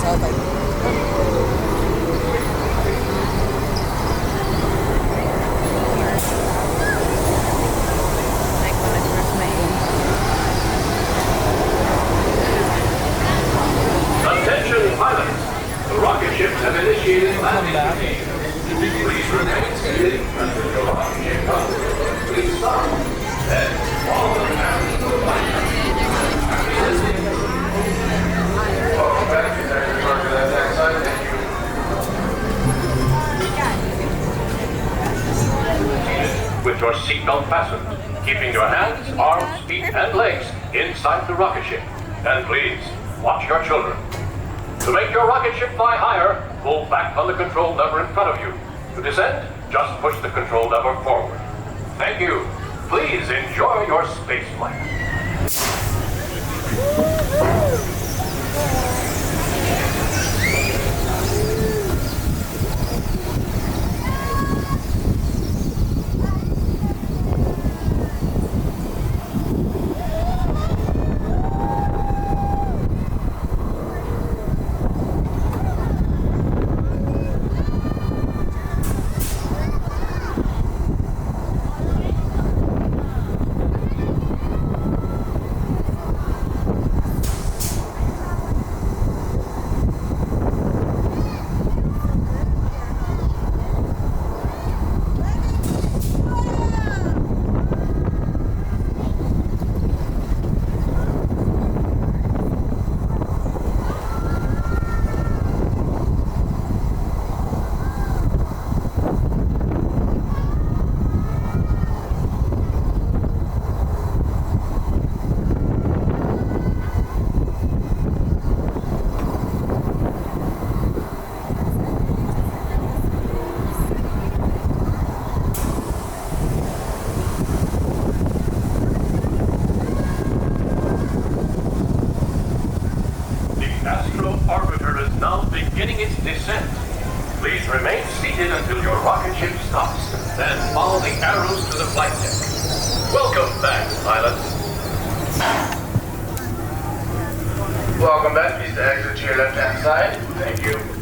Attention pilots! The rocket ships have initiated landing. Please remain seated until your rocket ship comes. Please stop. Then follow the command of the flight. Welcome back to that side. Thank you. With your seatbelt fastened, keeping your hands, arms, feet, and legs inside the rocket ship. And please, watch your children. To make your rocket ship fly higher, pull back on the control lever in front of you. To descend, just push the control lever forward. Thank you. Please enjoy your space flight. Astro Orbiter is now beginning its descent. Please remain seated until your rocket ship stops, then follow the arrows to the flight deck. Welcome back, pilots. Welcome back. Please exit to your left-hand side. Thank you.